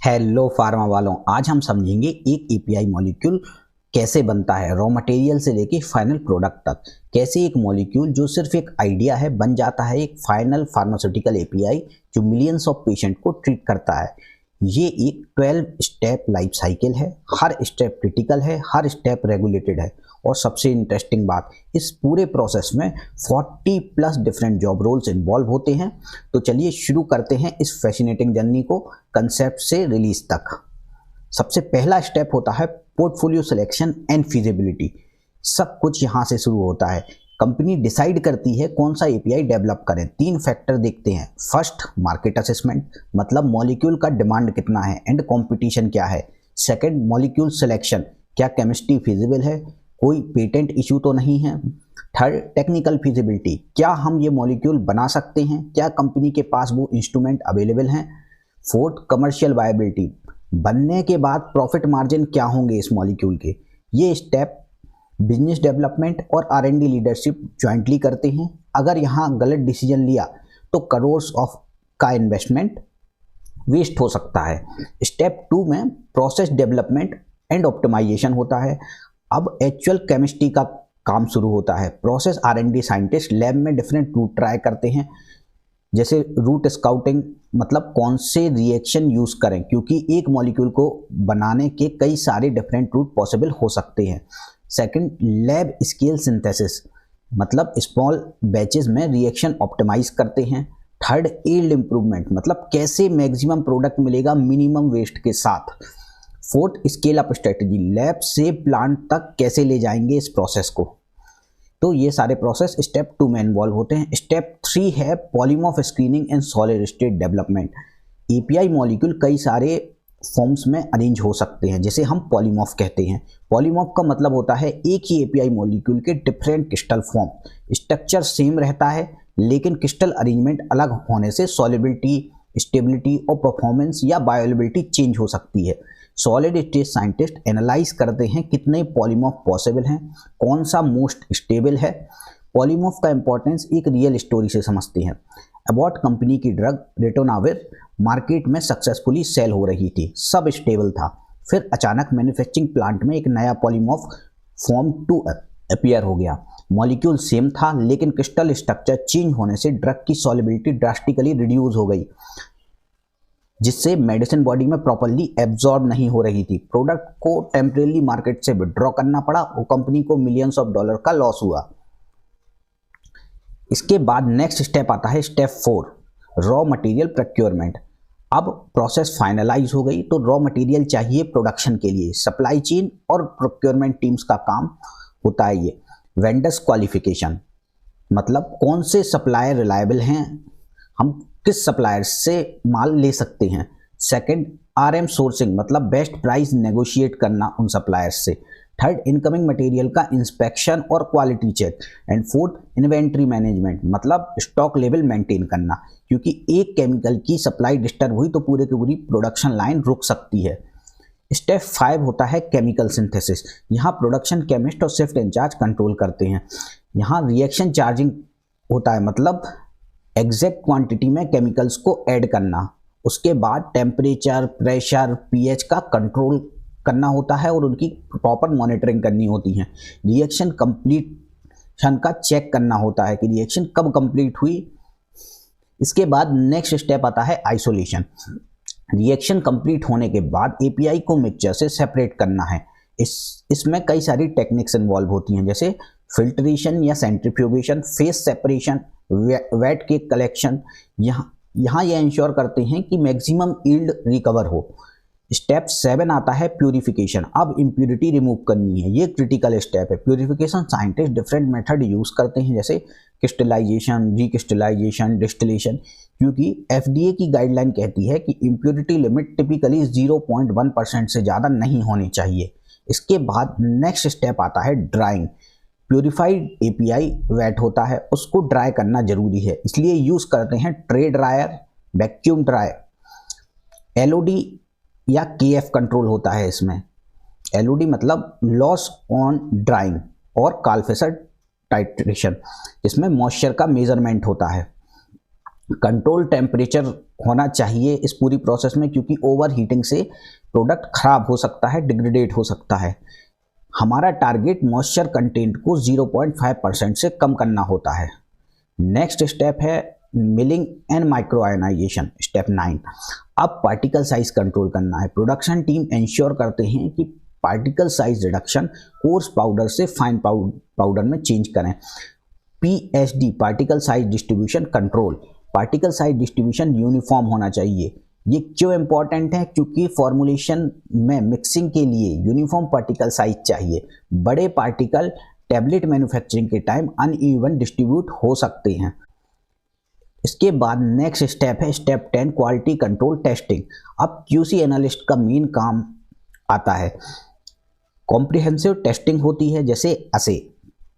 Hello pharma वालों, आज हम समझेंगे एक एपीआई मॉलिक्यूल कैसे बनता है, रॉ मटेरियल से लेके फाइनल प्रोडक्ट तक। कैसे एक मॉलिक्यूल जो सिर्फ एक आइडिया है बन जाता है एक फाइनल फार्मास्यूटिकल एपीआई जो मिलियंस ऑफ पेशेंट को ट्रीट करता है। ये एक 12 स्टेप लाइफ साइकिल है। हर स्टेप क्रिटिकल है, हर स्टेप रेगुलेटेड है। और सबसे इंटरेस्टिंग बात, इस पूरे प्रोसेस में 40 plus different job roles involve होते हैं। तो चलिए शुरू करते हैं इस फैसिनेटिंग जर्नी को कंसेप्ट से रिलीज तक। सबसे पहला स्टेप होता है पोर्टफोलियो सिलेक्शन एंड फीजिबिलिटी। सब कुछ यहाँ से शुरू होता है। कंपनी डिसाइड करती है कौन सा एपीआई डेवलप करें। 3 फैक्टर देखते हैं। फर्स्ट, मार्केट असेसमेंट, मतलब मॉलिक्यूल का डिमांड कितना है एंड कंपटीशन क्या है। सेकंड, मॉलिक्यूल सिलेक्शन, क्या केमिस्ट्री फिजिबल है, कोई पेटेंट इशू तो नहीं है। थर्ड, टेक्निकल फिजिबिलिटी, क्या हम ये मॉलिक्यूल बना सकते हैं, क्या कंपनी के पास वो इंस्ट्रूमेंट अवेलेबल हैं। फोर्थ, कमर्शियल वायबिलिटी, बनने के बाद प्रॉफिट मार्जिन क्या होंगे इस मॉलिक्यूल के। ये स्टेप बिजनेस डेवलपमेंट और आर&डी लीडरशिप ज्वाइंटली करते हैं। अगर यहाँ गलत डिसीजन लिया तो करोड़्स ऑफ का इन्वेस्टमेंट वेस्ट हो सकता है। स्टेप 2 में प्रोसेस डेवलपमेंट एंड ऑप्टिमाइजेशन होता है। अब एक्चुअल केमिस्ट्री का काम शुरू होता है। प्रोसेस आर&डी साइंटिस्ट लैब में डिफरेंट रूट ट्राई करते हैं, जैसे रूट स्काउटिंग, मतलब कौन से रिएक्शन यूज करें, क्योंकि एक मॉलिक्यूल को बनाने के कई सारे डिफरेंट रूट पॉसिबल हो सकते हैं। सेकंड, लैब स्केल सिंथेसिस, मतलब स्मॉल बैचेस में रिएक्शन ऑप्टिमाइज करते हैं। थर्ड, यील्ड इंप्रूवमेंट, मतलब कैसे मैक्सिमम प्रोडक्ट मिलेगा मिनिमम वेस्ट के साथ। Fourth, scale up strategy, lab से प्लांट तक कैसे ले जाएंगे इस प्रोसेस को। तो ये सारे प्रोसेस स्टेप 2 में इन्वॉल्व होते हैं। स्टेप 3 है polymorph screening and solid state development. API molecule कई सारे फॉर्म्स में अरेंज हो सकते हैं, जैसे हम पॉलीमॉर्फ कहते हैं। पॉलीमॉर्फ का मतलब होता है एक ही एपीआई मॉलिक्यूल के different crystal form. Structure same रहता है लेकिन क्रिस्टल अरेंजमेंट अलग होने से सॉलिबिलिटी, स्टेबिलिटी और परफॉर्मेंस या बायोअवेलेबिलिटी चेंज हो सकती है। सॉलिड स्टेट साइंटिस्ट एनालाइज करते हैं कितने पॉलीमॉर्फ पॉसिबल हैं, कौन सा मोस्ट स्टेबल है। पॉलीमॉर्फ का इंपॉर्टेंस एक रियल स्टोरी से समझते हैं। अबॉट कंपनी की ड्रग रिटोनाविर मार्केट में सक्सेसफुली सेल हो रही थी, सब स्टेबल था। फिर अचानक मैन्युफैक्चरिंग प्लांट में एक नया पॉलीमॉर्फ फॉर्म 2 अपीयर हो गया। मॉलिक्यूल सेम था लेकिन क्रिस्टल स्ट्रक्चर चेंज होने से ड्रग की सॉलिबिलिटी ड्रास्टिकली रिड्यूस हो गई, जिससे मेडिसिन बॉडी में प्रॉपर्ली एब्जॉर्ब नहीं हो रही थी। प्रोडक्ट को टेम्परेरी मार्केट से विड्रॉ करना पड़ा और कंपनी को मिलियंस ऑफ डॉलर का लॉस हुआ। इसके बाद नेक्स्ट स्टेप आता है स्टेप 4, रॉ मटेरियल प्रोक्योरमेंट। अब प्रोसेस फाइनलाइज हो गई तो रॉ मटेरियल चाहिए प्रोडक्शन के लिए। सप्लाई चेन और प्रोक्योरमेंट टीम्स का काम होता है ये। वेंडर्स क्वालिफिकेशन, मतलब कौन से सप्लायर रिलायबल हैं, हम किस सप्लायर से माल ले सकते हैं। सेकंड, आरएम सोर्सिंग, मतलब बेस्ट प्राइस नेगोशिएट करना उन सप्लायर्स से। थर्ड, इनकमिंग मटेरियल का इंस्पेक्शन और quality check. And fourth, inventory management, मतलब स्टॉक लेवल मेंटेन करना, क्योंकि एक केमिकल की सप्लाई डिस्टर्ब हुई तो पूरे की पूरी प्रोडक्शन लाइन रुक सकती है। स्टेप 5 होता है केमिकल सिंथेसिस। यहाँ प्रोडक्शन केमिस्ट और शिफ्ट इंचार्ज कंट्रोल करते हैं। यहाँ रिएक्शन चार्जिंग होता है, मतलब एग्जैक्ट क्वांटिटी में केमिकल्स को ऐड करना। उसके बाद टेम्परेचर, प्रेशर, पीएच का कंट्रोल करना होता है और उनकी प्रॉपर मॉनिटरिंग करनी होती है। रिएक्शन कंप्लीशन का चेक करना होता है कि रिएक्शन कब कंप्लीट हुई। इसके बाद नेक्स्ट स्टेप आता है आइसोलेशन। रिएक्शन कंप्लीट होने के बाद एपीआई को मिक्सचर से सेपरेट करना है। इसमें कई सारी टेक्निक्स इन्वॉल्व होती हैं, जैसे फिल्ट्रेशन या सेंट्रीफ्यूगेशन, फेस सेपरेशन, वेट के कलेक्शन। यहाँ ये इंश्योर करते हैं कि मैक्सिमम यील्ड रिकवर हो। स्टेप 7 आता है प्यूरिफिकेशन। अब इम्प्यूरिटी रिमूव करनी है, ये क्रिटिकल स्टेप है। Purification scientist different method use करते हैं, जैसे क्रिस्टलाइजेशन, रिक्रिस्टलाइजेशन, डिस्टिलेशन, क्योंकि एफडीए की गाइडलाइन कहती है कि इम्प्यूरिटी लिमिट टिपिकली 0.1% से ज़्यादा नहीं होनी चाहिए। इसके बाद नेक्स्ट स्टेप आता है ड्राइंग। प्यूरिफाइड एपीआई वेट होता है, उसको ड्राई करना जरूरी है, इसलिए यूज करते हैं tray dryer, vacuum dry. Elodie या केएफ कंट्रोल होता है इसमें। एलओडी मतलब लॉस ऑन ड्राइंग, और काल्फेसर टाइट्रेशन, इसमें मॉइस्चर का मेजरमेंट होता है। कंट्रोल टेम्परेचर होना चाहिए इस पूरी प्रोसेस में, क्योंकि ओवर हीटिंग से प्रोडक्ट खराब हो सकता है, डिग्रेडेट हो सकता है। हमारा टारगेट मॉइस्चर कंटेंट को 0.5% से कम करना होता है। नेक्स्ट स्टेप है milling and micro ionisation, step 9। अब पार्टिकल साइज कंट्रोल करना है। प्रोडक्शन टीम इंश्योर करते हैं कि particle size reduction course powder से फाइन पाउडर में चेंज करें। PSD particle size distribution control, particle size distribution uniform होना चाहिए। ये क्यों इंपॉर्टेंट है? क्योंकि फॉर्मुलेशन में मिक्सिंग के लिए यूनिफॉर्म पार्टिकल साइज चाहिए। बड़े पार्टिकल टैबलेट मैन्युफैक्चरिंग के टाइम अनइवन डिस्ट्रीब्यूट हो सकते हैं। इसके बाद नेक्स्ट स्टेप है स्टेप 10 क्वालिटी कंट्रोल टेस्टिंग। अब QC एनालिस्ट का मेन काम आता है। कॉम्प्रिहेंसिव टेस्टिंग होती है, जैसे असे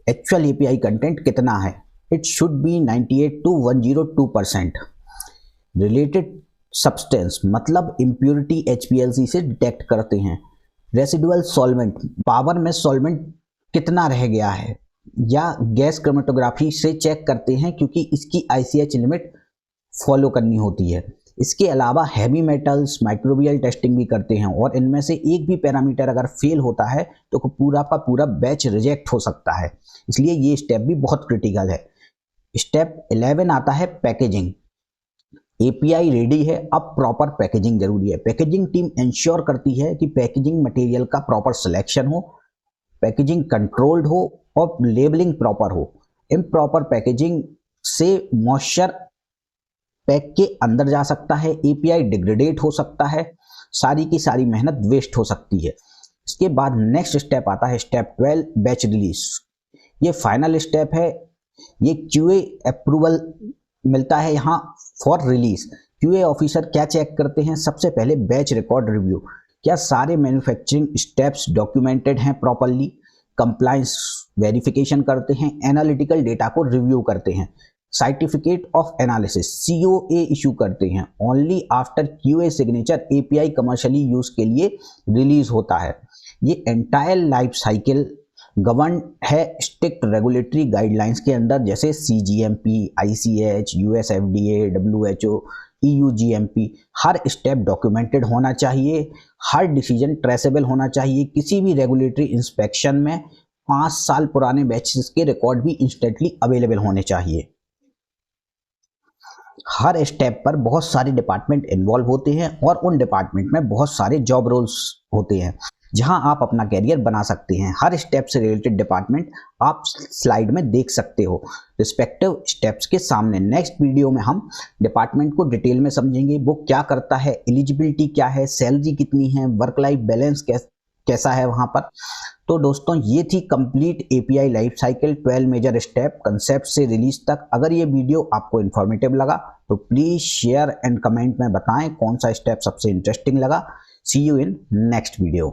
एक्चुअल API कंटेंट कितना है, it should be 98 to 102%। Related substance मतलब इम्प्योरिटी HPLC से डिटेक्ट करते हैं। रेसिडुअल सॉल्वेंट, पावर में सॉल्वेंट कितना रह गया है, या गैस क्रोमेटोग्राफी से चेक करते हैं, क्योंकि इसकी ICH लिमिट फॉलो करनी होती है। इसके अलावा हैवी मेटल्स माइक्रोबियल टेस्टिंग भी करते हैं, और इनमें से एक भी पैरामीटर अगर फेल होता है तो पूरा का पूरा बैच रिजेक्ट हो सकता है। इसलिए ये स्टेप भी बहुत क्रिटिकल है। स्टेप 11 आता है पैकेजिंग। API रेडी है, अब प्रॉपर पैकेजिंग जरूरी है। पैकेजिंग टीम इंश्योर करती है कि पैकेजिंग मटेरियल का प्रॉपर सिलेक्शन हो, पैकेजिंग कंट्रोल्ड हो और लेबलिंग प्रॉपर हो। इम्प्रॉपर पैकेजिंग से मॉइस्चर पैक के अंदर जा सकता है, API डिग्रेडेट हो सकता है, सारी की सारी मेहनत वेस्ट हो सकती है। इसके बाद नेक्स्ट स्टेप आता है स्टेप 12 बैच रिलीज। ये फाइनल स्टेप है। ये QA अप्रूवल मिलता है यहाँ फॉर रिलीज। QA ऑफिसर क्या चेक करते हैं? सबसे पहले बैच रिकॉर्ड रिव्यू, क्या सारे मैन्युफैक्चरिंग स्टेप्स डॉक्यूमेंटेड हैं प्रॉपरली। कंप्लायंस वेरिफिकेशन करते हैं, एनालिटिकल डेटा को रिव्यू करते हैं, certificate of analysis COA issue करते हैं। Only after QA signature API commercially use के लिए रिलीज होता है। ये एंटायर लाइफ साइकिल गवर्न है स्ट्रिक्ट रेगुलेटरी गाइडलाइंस के अंदर, जैसे CGMP, ICH, US FDA, WHO, EU GMP। Her step documented होना चाहिए, हर डिसीजन ट्रेसेबल होना चाहिए। किसी भी रेगुलेटरी इंस्पेक्शन में 5 साल पुराने बैचेस के रिकॉर्ड भी इंस्टेंटली अवेलेबल होने चाहिए। हर स्टेप पर बहुत सारे डिपार्टमेंट इन्वॉल्व होते हैं, और उन डिपार्टमेंट में बहुत सारे जॉब रोल्स होते हैं जहां आप अपना कैरियर बना सकते हैं। हर स्टेप से रिलेटेड डिपार्टमेंट आप स्लाइड में देख सकते हो रिस्पेक्टिव स्टेप्स के सामने। नेक्स्ट वीडियो में हम डिपार्टमेंट को डिटेल में समझेंगे, वो क्या करता है, एलिजिबिलिटी क्या है, सैलरी कितनी है, वर्क लाइफ बैलेंस कैसा है वहां पर। तो दोस्तों ये थी complete API life cycle 12 major step concept से रिलीज तक। अगर ये वीडियो आपको इन्फॉर्मेटिव लगा तो प्लीज शेयर एंड कमेंट में बताएं कौन सा स्टेप सबसे इंटरेस्टिंग लगा। सी यू इन नेक्स्ट वीडियो।